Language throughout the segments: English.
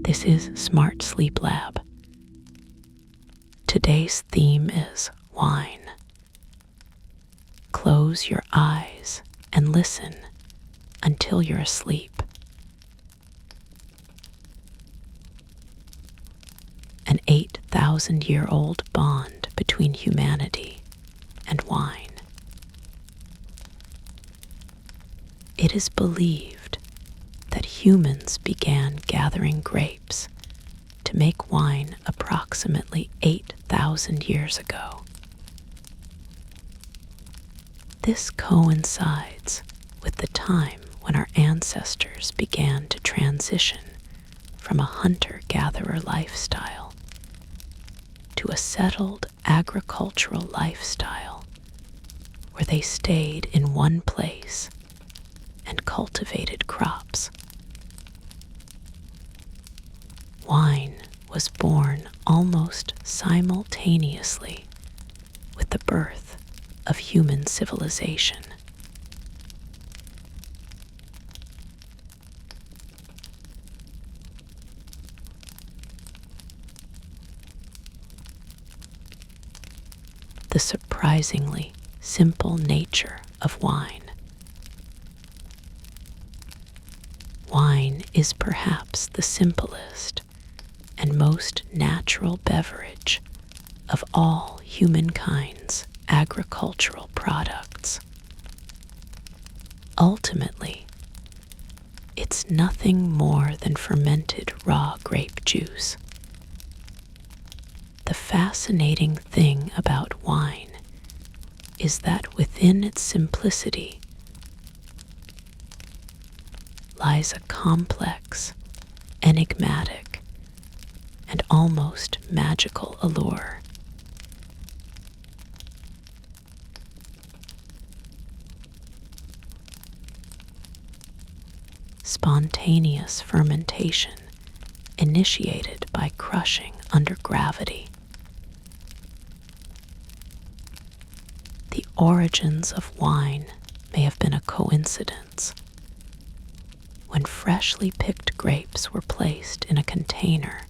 This is Smart Sleep Lab. Today's theme is wine. Close your eyes and listen until you're asleep. An 8,000-year-old bond between humanity and wine. It is believed that humans began gathering grapes to make wine approximately 8,000 years ago. This coincides with the time when our ancestors began to transition from a hunter-gatherer lifestyle to a settled agricultural lifestyle where they stayed in one place and cultivated crops. Wine was born almost simultaneously with the birth of human civilization. The surprisingly simple nature of wine. Wine is perhaps the simplest and most natural beverage of all humankind's agricultural products. Ultimately, it's nothing more than fermented raw grape juice. The fascinating thing about wine is that within its simplicity lies a complex, enigmatic, and almost magical allure. Spontaneous fermentation initiated by crushing under gravity. The origins of wine may have been a coincidence. When freshly picked grapes were placed in a container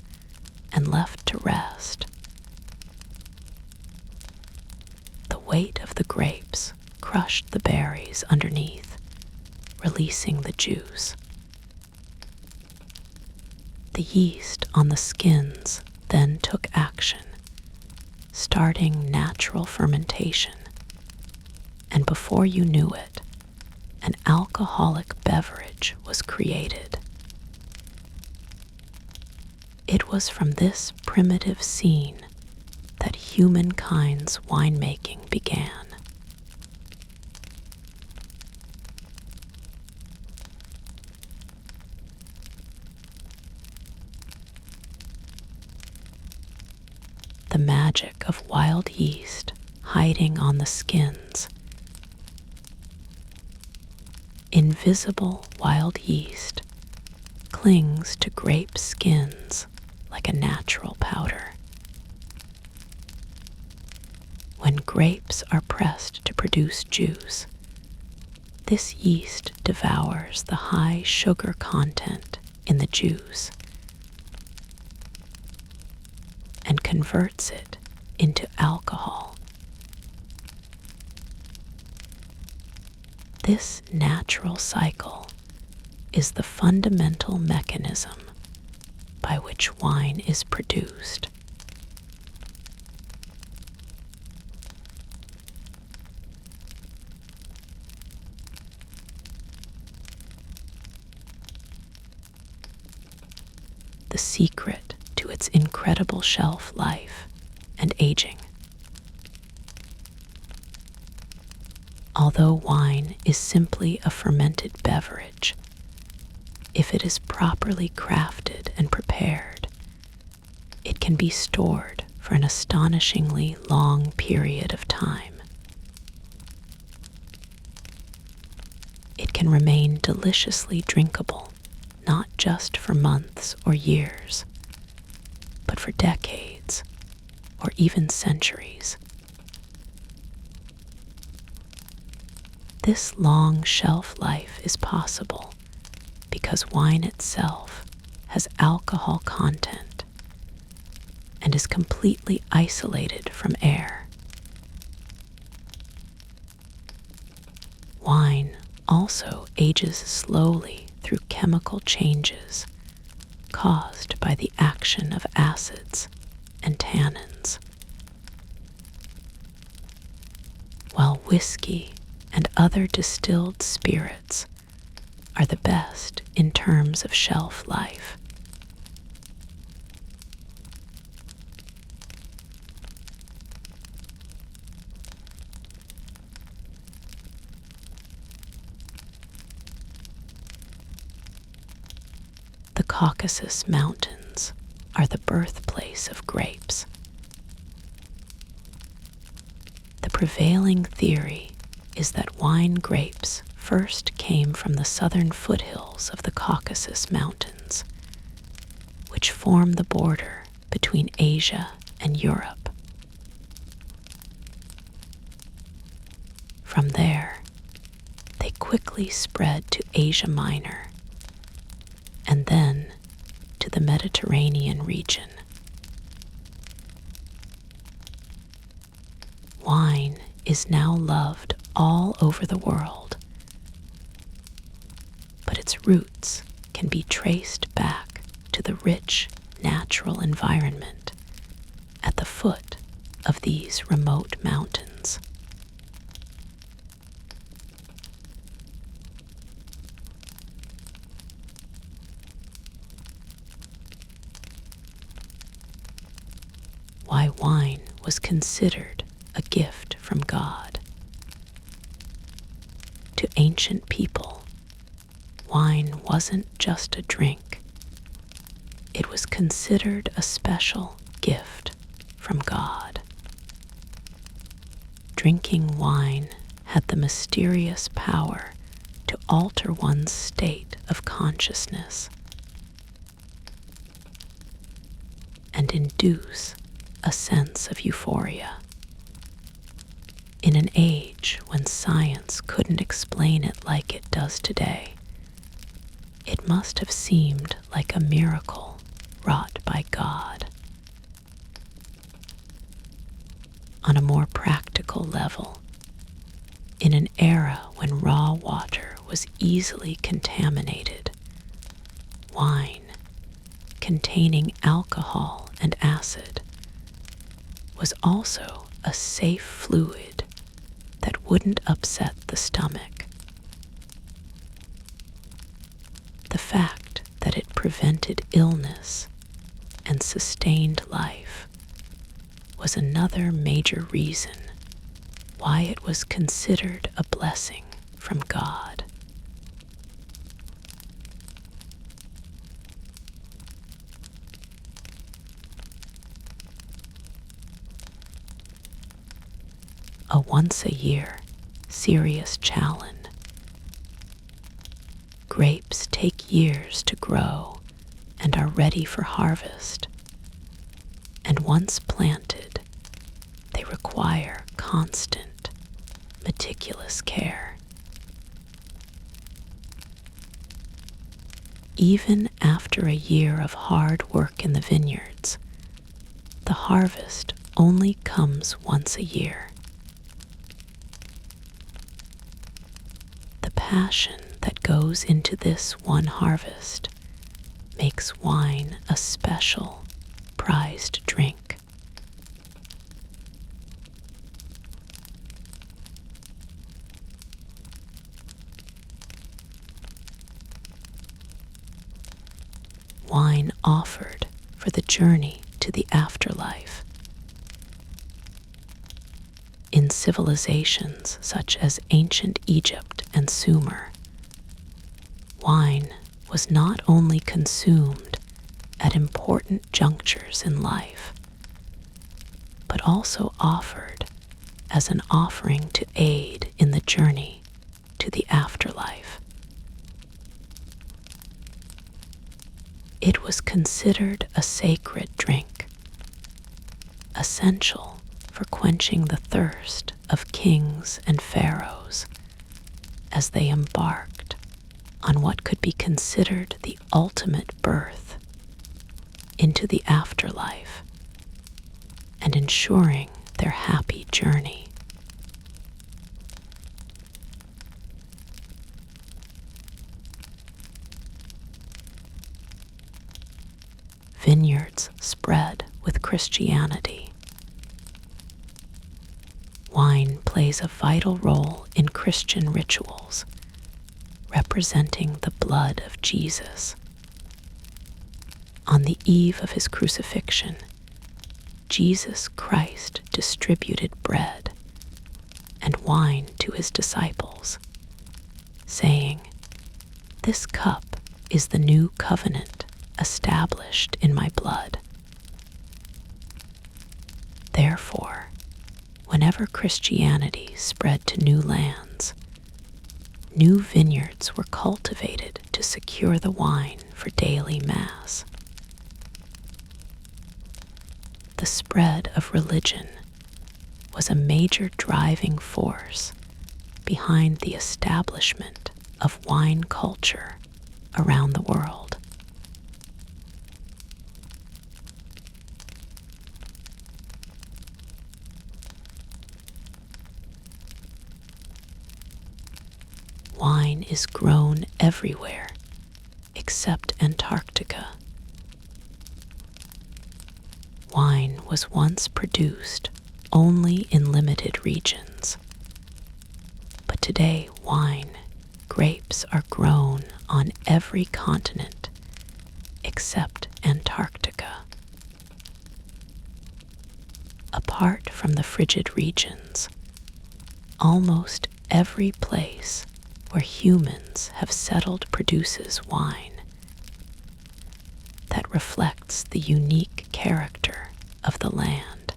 and left to rest, the weight of the grapes crushed the berries underneath, releasing the juice. The yeast on the skins then took action, starting natural fermentation, and before you knew it, an alcoholic beverage was created. It was from this primitive scene that humankind's winemaking began. The magic of wild yeast hiding on the skins. Invisible wild yeast clings to grape skins like a natural powder. When grapes are pressed to produce juice, this yeast devours the high sugar content in the juice and converts it into alcohol. This natural cycle is the fundamental mechanism by which wine is produced. The secret to its incredible shelf life and aging. Although wine is simply a fermented beverage, if it is properly crafted and prepared, it can be stored for an astonishingly long period of time. It can remain deliciously drinkable, not just for months or years, but for decades or even centuries. This long shelf life is possible because wine itself has alcohol content and is completely isolated from air. Wine also ages slowly through chemical changes caused by the action of acids and tannins, while whiskey and other distilled spirits are the best in terms of shelf life. The Caucasus Mountains are the birthplace of grapes. The prevailing theory is that wine grapes first came from the southern foothills of the Caucasus Mountains, which form the border between Asia and Europe. From there, they quickly spread to Asia Minor and then to the Mediterranean region. Wine is now loved all over the world, but its roots can be traced back to the rich natural environment at the foot of these remote mountains. Why wine was considered a gift from God. To ancient people, wine wasn't just a drink. It was considered a special gift from God. Drinking wine had the mysterious power to alter one's state of consciousness and induce a sense of euphoria. In an age when science couldn't explain it like it does today, it must have seemed like a miracle wrought by God. On a more practical level, in an era when raw water was easily contaminated, wine, containing alcohol and acid, was also a safe fluid that wouldn't upset the stomach. The fact that it prevented illness and sustained life was another major reason why it was considered a blessing from God. A once-a-year serious challenge. Grapes take years to grow and are ready for harvest, and once planted, they require constant, meticulous care. Even after a year of hard work in the vineyards, the harvest only comes once a year. The passion that goes into this one harvest makes wine a special, prized drink. Wine offered for the journey to the afterlife. In civilizations such as ancient Egypt and Sumer, wine was not only consumed at important junctures in life, but also offered as an offering to aid in the journey to the afterlife. It was considered a sacred drink, essential for quenching the thirst of kings and pharaohs as they embarked on what could be considered the ultimate birth into the afterlife and ensuring their happy journey. Vineyards spread with Christianity. Wine plays a vital role in Christian rituals, representing the blood of Jesus. On the eve of his crucifixion, Jesus Christ distributed bread and wine to his disciples, saying, "This cup is the new covenant established in my blood." Therefore, whenever Christianity spread to new lands, new vineyards were cultivated to secure the wine for daily mass. The spread of religion was a major driving force behind the establishment of wine culture around the world. Wine is grown everywhere except Antarctica. Wine was once produced only in limited regions, but today grapes are grown on every continent except Antarctica. Apart from the frigid regions, almost every place where humans have settled produces wine that reflects the unique character of the land.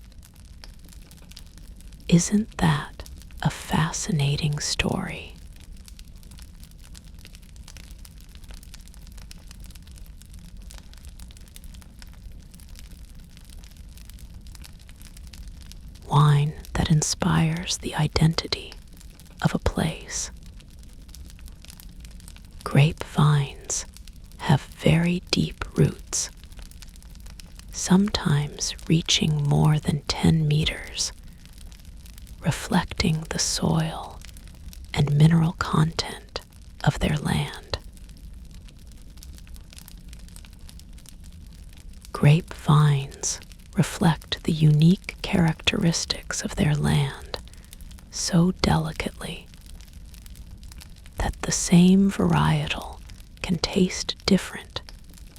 Isn't that a fascinating story? Wine that inspires the identity of a place. Grapevines have very deep roots, sometimes reaching more than 10 meters, reflecting the soil and mineral content of their land. Grapevines reflect the unique characteristics of their land so delicately that the same varietal can taste different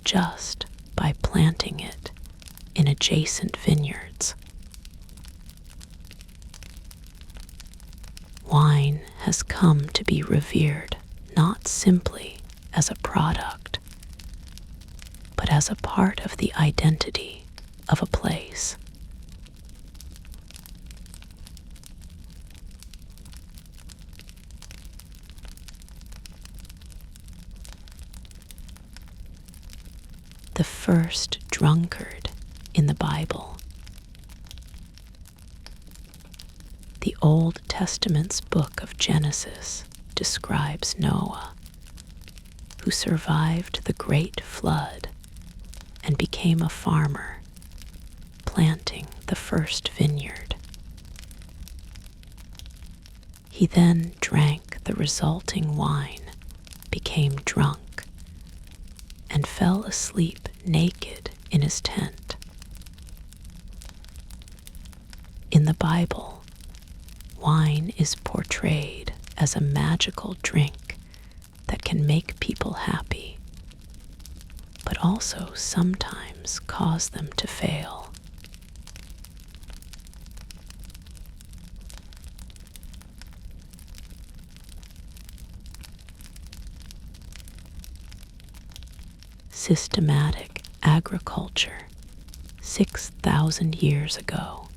just by planting it in adjacent vineyards. Wine has come to be revered not simply as a product, but as a part of the identity of a place. The first drunkard in the Bible. The Old Testament's book of Genesis describes Noah, who survived the great flood and became a farmer, planting the first vineyard. He then drank the resulting wine, became drunk, and fell asleep naked in his tent. In the Bible, wine is portrayed as a magical drink that can make people happy, but also sometimes cause them to fail. Systematic agriculture 6,000 years ago.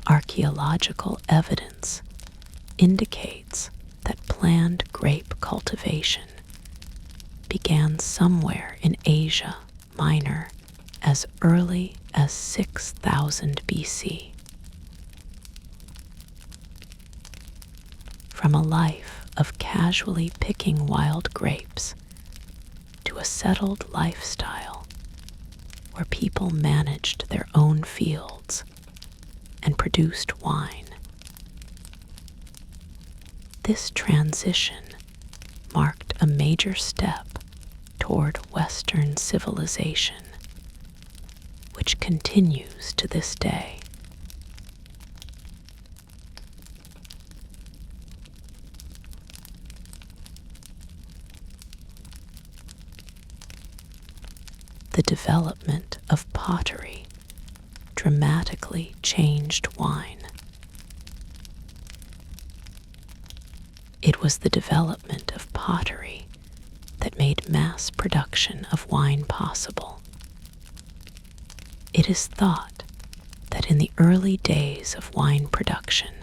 Archaeological evidence indicates that planned grape cultivation began somewhere in Asia Minor as early as 6,000 BC. From a life of casually picking wild grapes to into a settled lifestyle where people managed their own fields and produced wine. This transition marked a major step toward Western civilization, which continues to this day. The development of pottery dramatically changed wine. It was the development of pottery that made mass production of wine possible. It is thought that in the early days of wine production,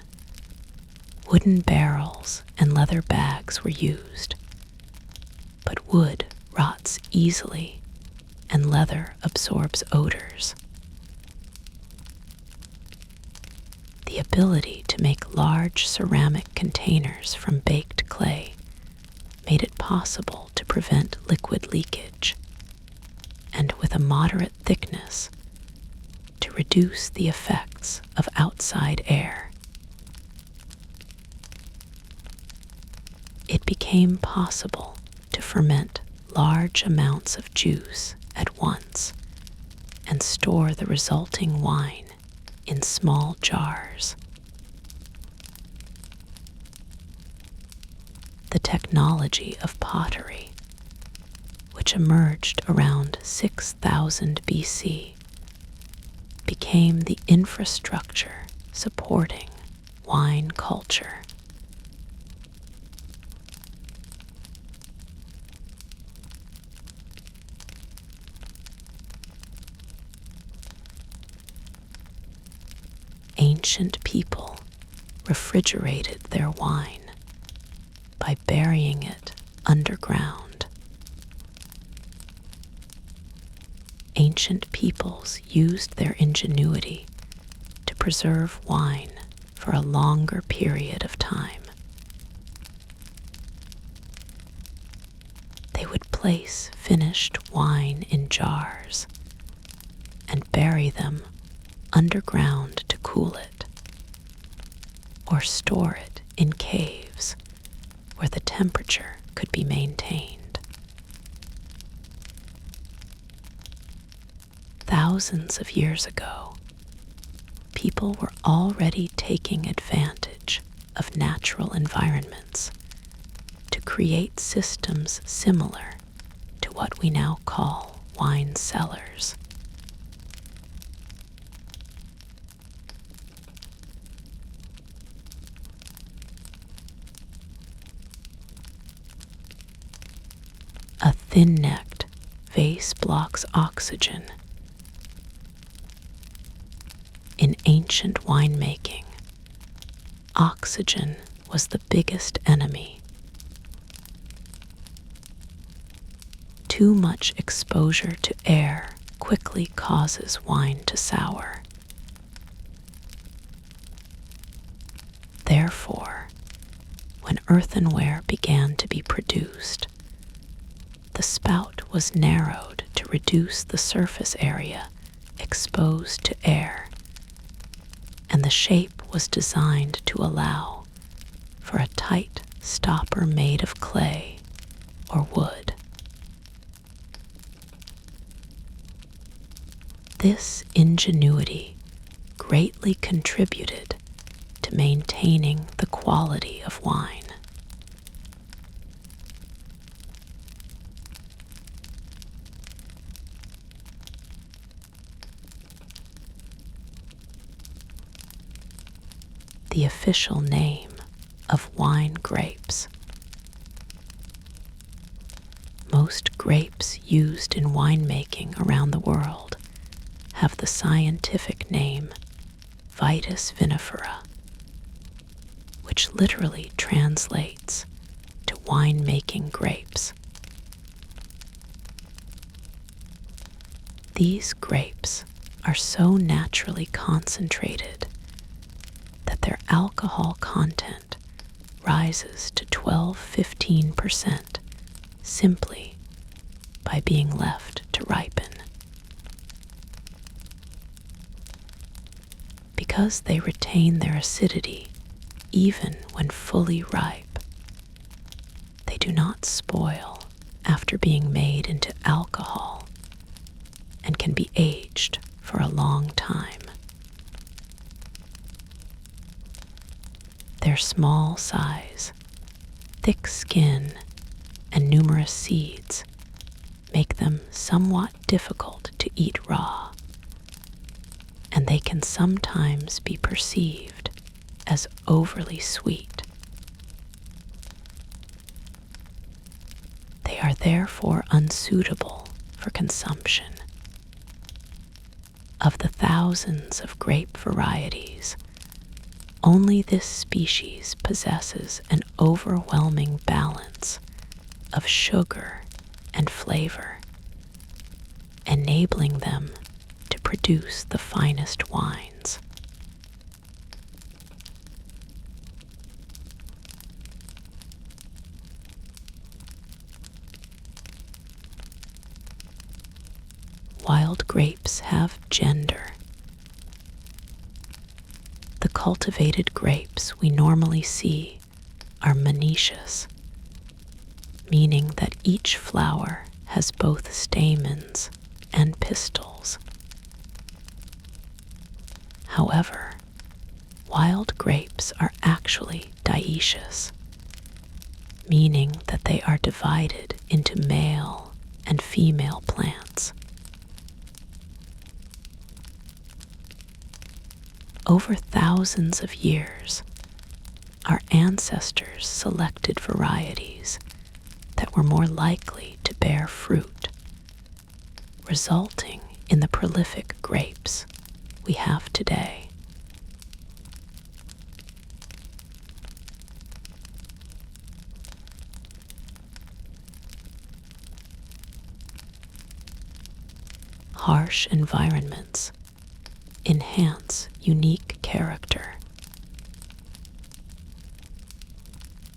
wooden barrels and leather bags were used, but wood rots easily and leather absorbs odors. The ability to make large ceramic containers from baked clay made it possible to prevent liquid leakage, and with a moderate thickness, to reduce the effects of outside air. It became possible to ferment large amounts of juice at once and store the resulting wine in small jars. The technology of pottery, which emerged around 6000 BC, became the infrastructure supporting wine culture. Ancient people refrigerated their wine by burying it underground. Ancient peoples used their ingenuity to preserve wine for a longer period of time. They would place finished wine in jars and bury them underground to cool it, or store it in caves where the temperature could be maintained. Thousands of years ago, people were already taking advantage of natural environments to create systems similar to what we now call wine cellars. A thin-necked vase blocks oxygen. In ancient winemaking, oxygen was the biggest enemy. Too much exposure to air quickly causes wine to sour. Therefore, when earthenware began to be produced, the spout was narrowed to reduce the surface area exposed to air, and the shape was designed to allow for a tight stopper made of clay or wood. This ingenuity greatly contributed to maintaining the quality of wine. The official name of wine grapes. Most grapes used in winemaking around the world have the scientific name Vitis vinifera, which literally translates to winemaking grapes. These grapes are so naturally concentrated that their alcohol content rises to 12–15% simply by being left to ripen. Because they retain their acidity even when fully ripe, they do not spoil after being made into alcohol and can be aged for a long time. Their small size, thick skin, and numerous seeds make them somewhat difficult to eat raw, and they can sometimes be perceived as overly sweet. They are therefore unsuitable for consumption. Of the thousands of grape varieties, only this species possesses an overwhelming balance of sugar and flavor, enabling them to produce the finest wines. Wild grapes have gender. The cultivated grapes we normally see are monoecious, meaning that each flower has both stamens and pistils. However, wild grapes are actually dioecious, meaning that they are divided into male and female plants. Over thousands of years, our ancestors selected varieties that were more likely to bear fruit, resulting in the prolific grapes we have today. Harsh environments enhance unique character.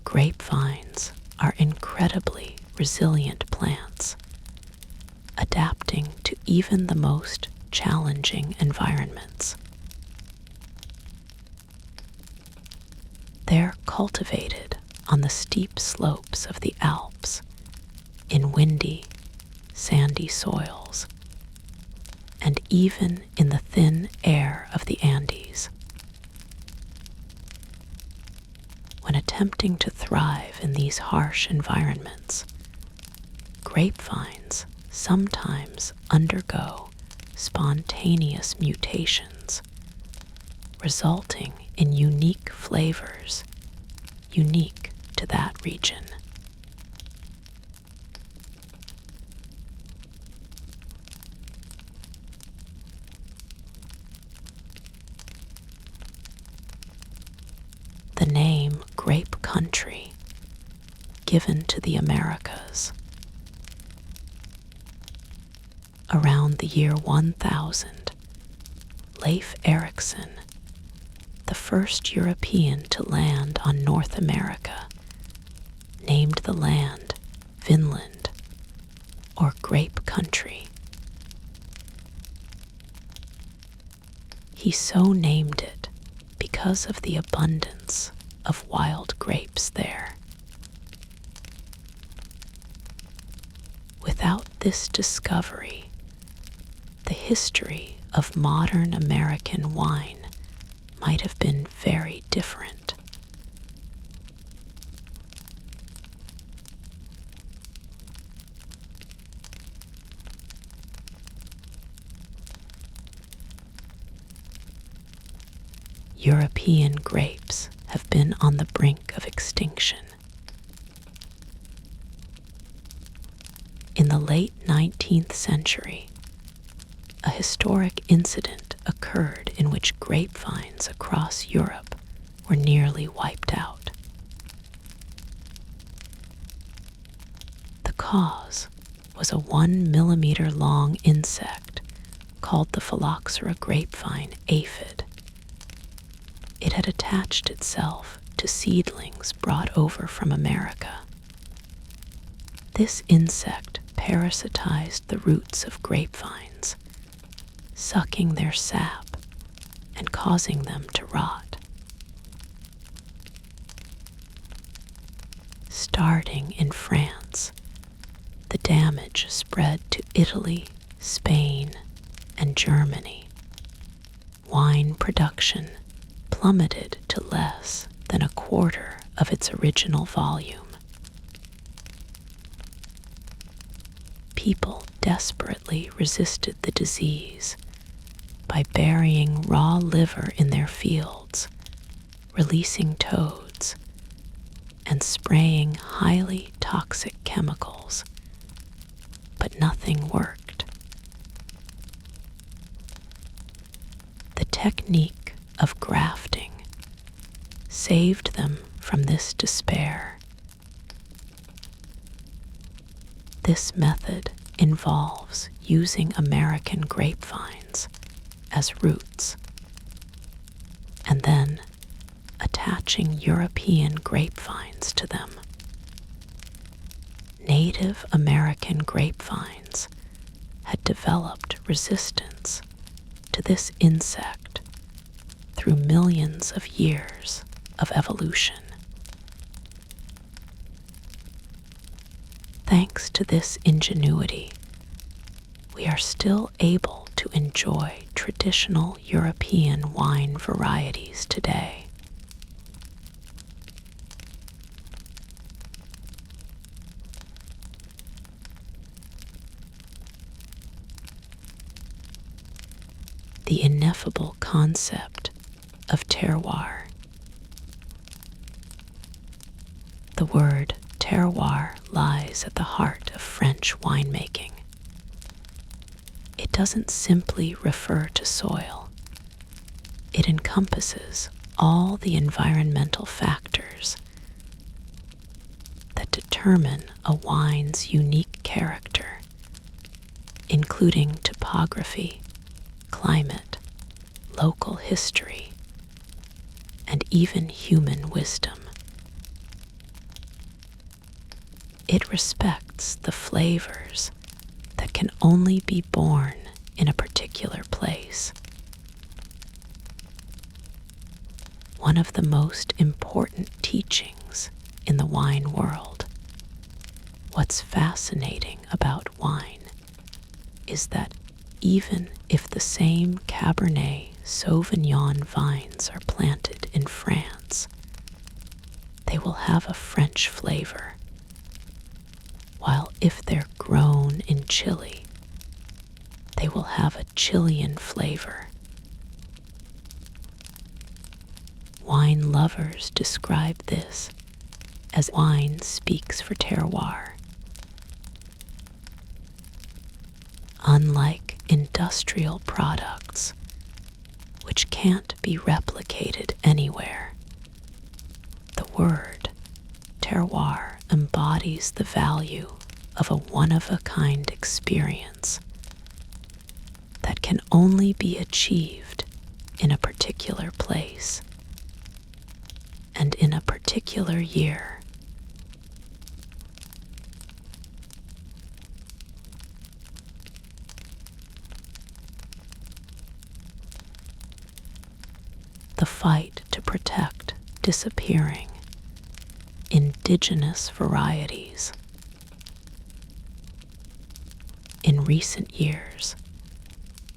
Grapevines are incredibly resilient plants, adapting to even the most challenging environments. They're cultivated on the steep slopes of the Alps, in windy, sandy soils, and even in the thin air of the Andes. When attempting to thrive in these harsh environments, grapevines sometimes undergo spontaneous mutations, resulting in unique flavors unique to that region. The name Grape Country, given to the Americas. Around the year 1000, Leif Erikson, the first European to land on North America, named the land Vinland, or Grape Country. He so named it because of the abundance of wild grapes there. Without this discovery, the history of modern American wine might have been very different. European grapes have been on the brink of extinction. In the late 19th century, a historic incident occurred in which grapevines across Europe were nearly wiped out. The cause was a 1 millimeter long insect called the Phylloxera grapevine aphid. It had attached itself to seedlings brought over from America. This insect parasitized the roots of grapevines, sucking their sap and causing them to rot. Starting in France, the damage spread to Italy, Spain, and Germany. Wine production plummeted to less than a quarter of its original volume. People desperately resisted the disease by burying raw liver in their fields, releasing toads, and spraying highly toxic chemicals, but nothing worked. The technique of grafting saved them from this despair. This method involves using American grapevines as roots, and then attaching European grapevines to them. Native American grapevines had developed resistance to this insect through millions of years of evolution. Thanks to this ingenuity, we are still able to enjoy traditional European wine varieties today. The ineffable concept of terroir. The word terroir lies at the heart of French winemaking. It doesn't simply refer to soil. It encompasses all the environmental factors that determine a wine's unique character, including topography, climate, local history, and even human wisdom. It respects the flavors that can only be born in a particular place. One of the most important teachings in the wine world. What's fascinating about wine is that even if the same Cabernet Sauvignon vines are planted in France, they will have a French flavor, while if they're grown in Chile, they will have a Chilean flavor. Wine lovers describe this as wine speaks for terroir. Unlike industrial products, which can't be replicated anywhere, the word terroir embodies the value of a one-of-a-kind experience that can only be achieved in a particular place and in a particular year. The fight to protect disappearing indigenous varieties. In recent years,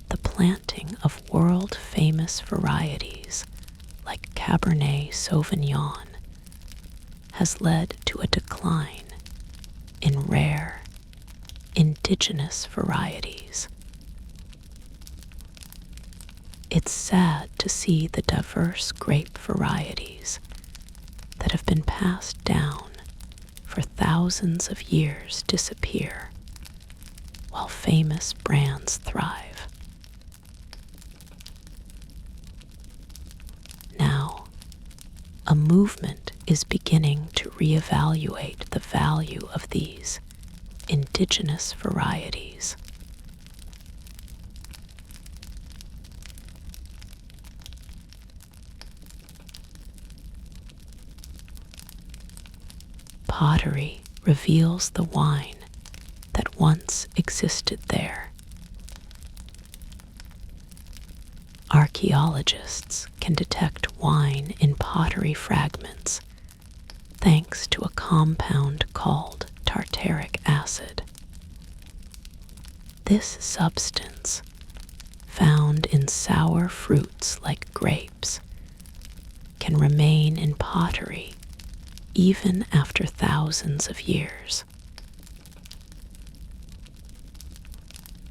the planting of world-famous varieties like Cabernet Sauvignon has led to a decline in rare indigenous varieties. It's sad to see the diverse grape varieties that have been passed down for thousands of years disappear, while famous brands thrive. Now, a movement is beginning to reevaluate the value of these indigenous varieties. Pottery reveals the wine that once existed there. Archaeologists can detect wine in pottery fragments thanks to a compound called tartaric acid. This substance, found in sour fruits like grapes, can remain in pottery even after thousands of years.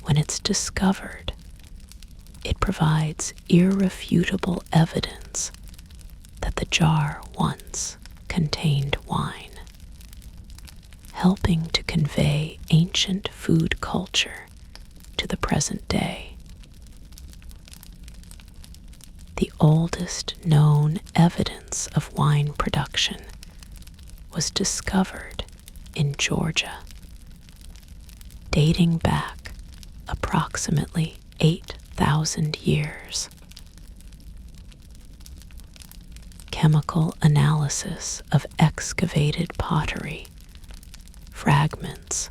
When it's discovered, it provides irrefutable evidence that the jar once contained wine, helping to convey ancient food culture to the present day. The oldest known evidence of wine production was discovered in Georgia, dating back approximately 8,000 years. Chemical analysis of excavated pottery fragments,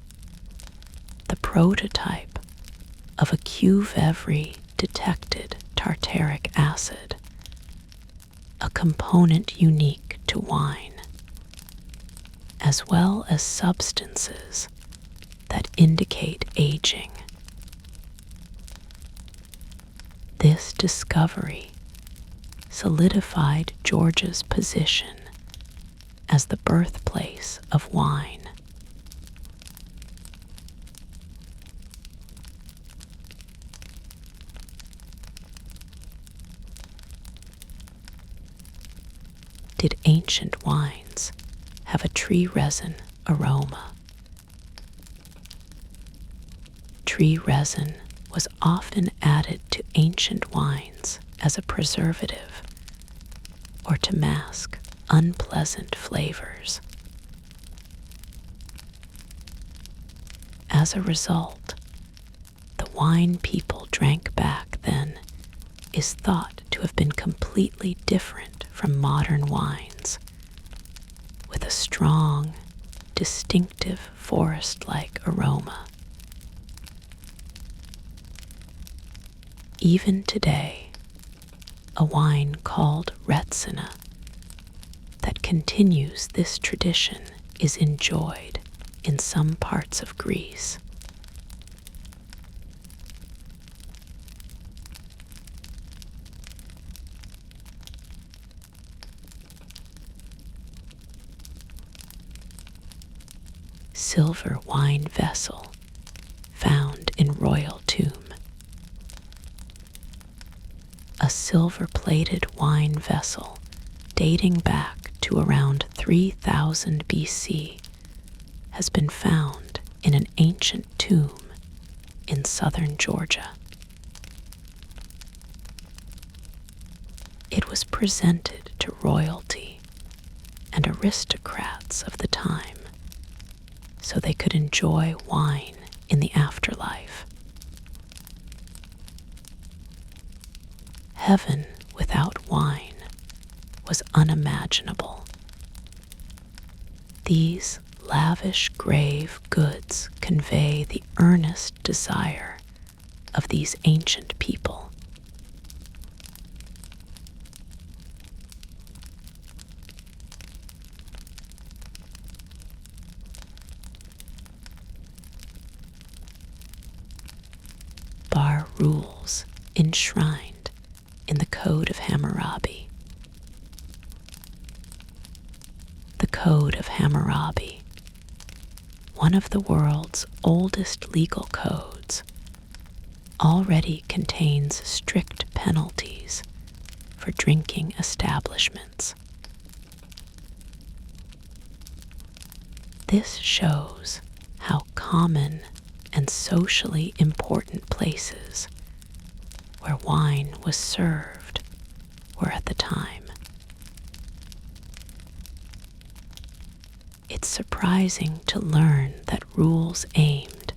the prototype of a Cuvier detected tartaric acid, a component unique to wine, as well as substances that indicate aging. This discovery solidified Georgia's position as the birthplace of wine. Did ancient wines have a tree resin aroma? Tree resin was often added to ancient wines as a preservative or to mask unpleasant flavors. As a result, the wine people drank back then is thought to have been completely different from modern wines, with a strong, distinctive forest-like aroma. Even today, a wine called Resin that continues this tradition is enjoyed in some parts of Greece. Silver wine vessel found in royal tomb. A silver-plated wine vessel dating back to around 3000 BC has been found in an ancient tomb in southern Georgia. It was presented to royalty and aristocrats of the time so they could enjoy wine in the afterlife. Heaven without wine was unimaginable. These lavish grave goods convey the earnest desire of these ancient people. Bar rules enshrined in the Code of Hammurabi. The Code of Hammurabi, one of the world's oldest legal codes, already contains strict penalties for drinking establishments. This shows how common and socially important places where wine was served were at the time. It's surprising to learn that rules aimed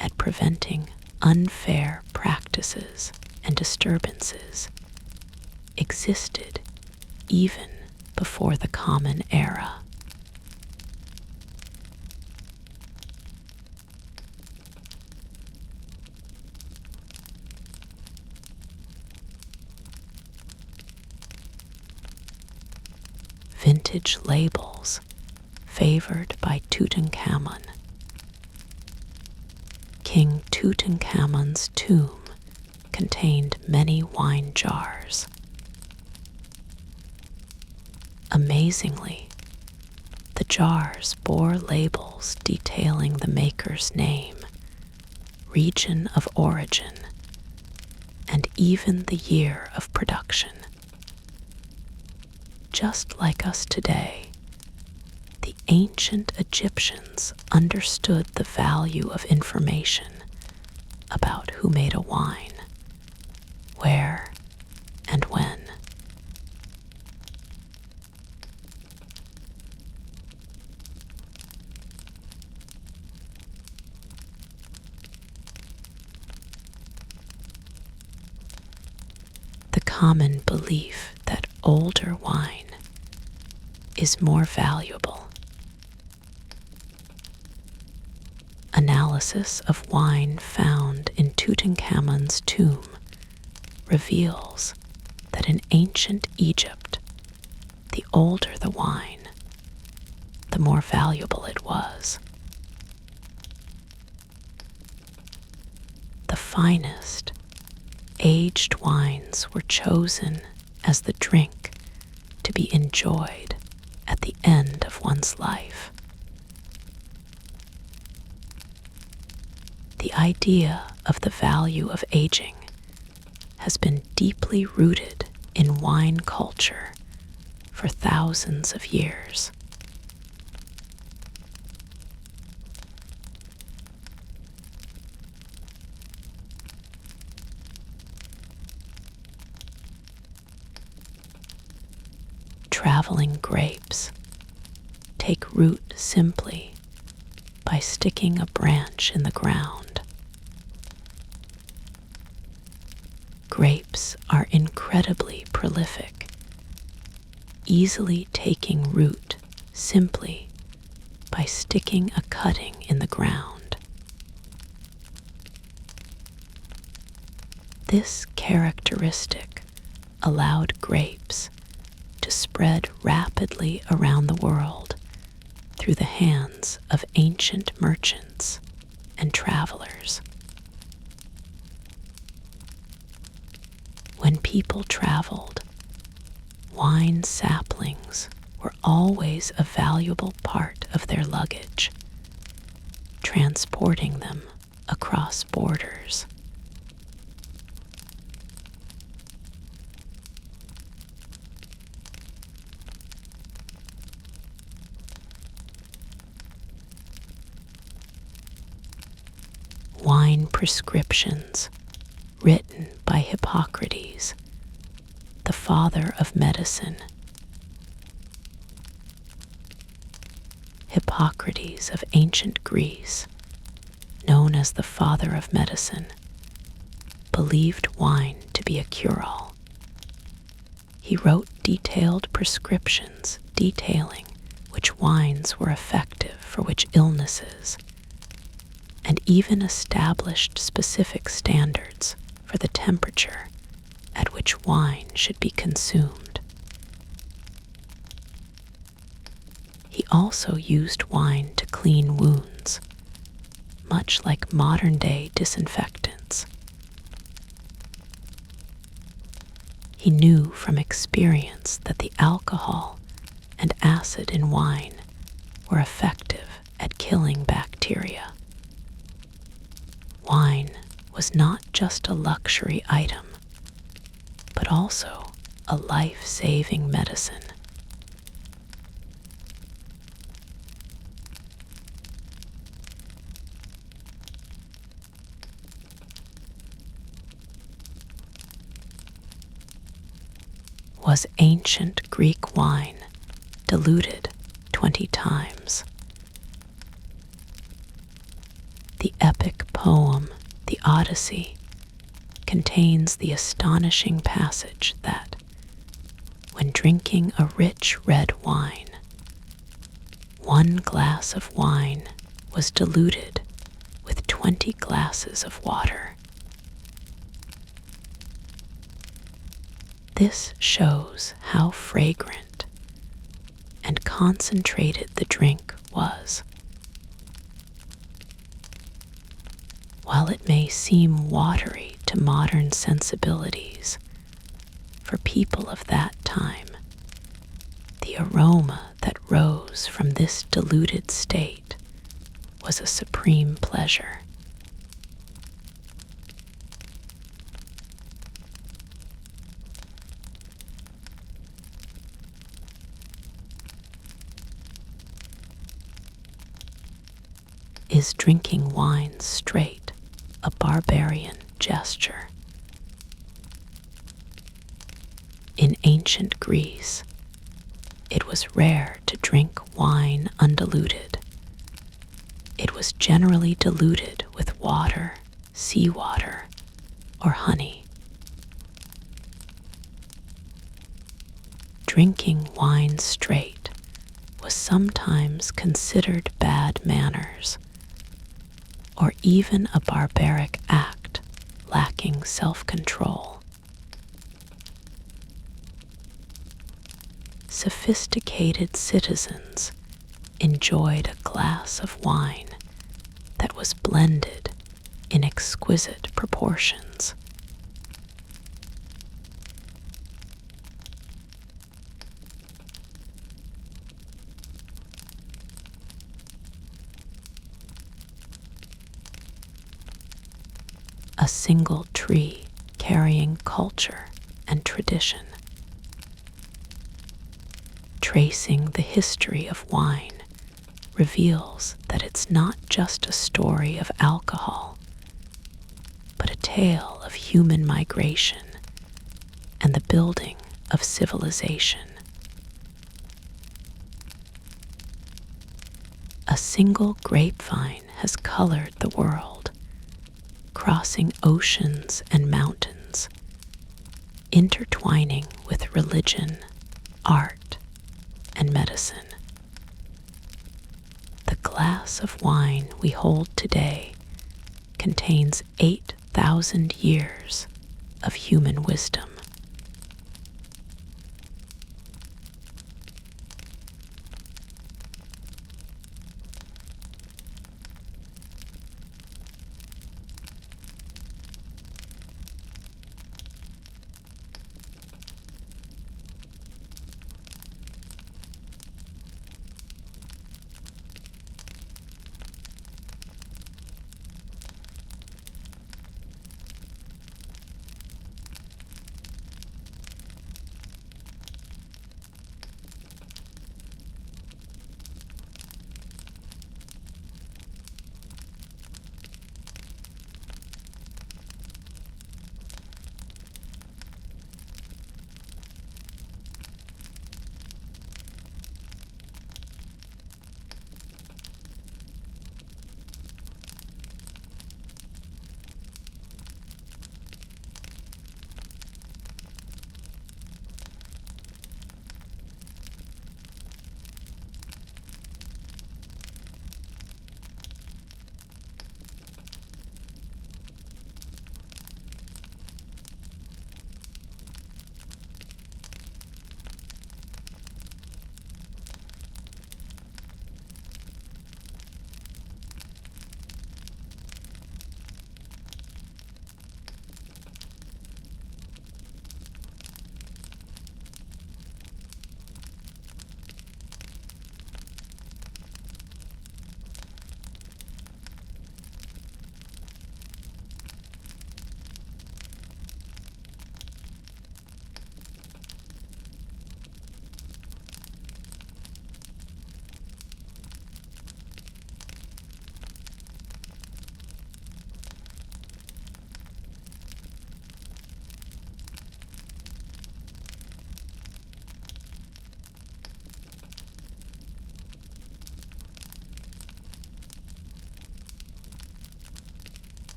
at preventing unfair practices and disturbances existed even before the Common Era. vintage labels favored by Tutankhamun. King Tutankhamun's tomb contained many wine jars. Amazingly, the jars bore labels detailing the maker's name, region of origin, and even the year of production. Just like us today, the ancient Egyptians understood the value of information about who made a wine, where, and when. The common belief that older wine is more valuable. Analysis of wine found in Tutankhamun's tomb reveals that in ancient Egypt, the older the wine, the more valuable it was. The finest, aged wines were chosen as the drink to be enjoyed at the end of one's life. The idea of the value of aging has been deeply rooted in wine culture for thousands of years. Traveling grapes take root simply by sticking a branch in the ground. Grapes are incredibly prolific, easily taking root simply by sticking a cutting in the ground. This characteristic allowed grapes to spread rapidly around the world through the hands of ancient merchants and travelers. When people traveled, wine saplings were always a valuable part of their luggage, transporting them across borders. Wine prescriptions written by Hippocrates, the father of medicine. Hippocrates of ancient Greece, known as the father of medicine, believed wine to be a cure-all. He wrote detailed prescriptions detailing which wines were effective for which illnesses, and even established specific standards for the temperature at which wine should be consumed. He also used wine to clean wounds, much like modern-day disinfectants. He knew from experience that the alcohol and acid in wine were effective at killing bacteria. Wine was not just a luxury item, but also a life-saving medicine. Was ancient Greek wine diluted 20 times? The epic poem, The Odyssey, contains the astonishing passage that, when drinking a rich red wine, 1 glass of wine was diluted with 20 glasses of water. This shows how fragrant and concentrated the drink was. While it may seem watery to modern sensibilities, for people of that time, the aroma that rose from this diluted state was a supreme pleasure. Is drinking wine straight a barbarian gesture? In ancient Greece, it was rare to drink wine undiluted. It was generally diluted with water, seawater, or honey. Drinking wine straight was sometimes considered bad manners, or even a barbaric act lacking self-control. Sophisticated citizens enjoyed a glass of wine that was blended in exquisite proportions. A single tree carrying culture and tradition, tracing the history of wine, reveals that it's not just a story of alcohol, but a tale of human migration and the building of civilization. A single grapevine has colored the world, crossing oceans and mountains, intertwining with religion, art, and medicine. The glass of wine we hold today contains 8,000 years of human wisdom.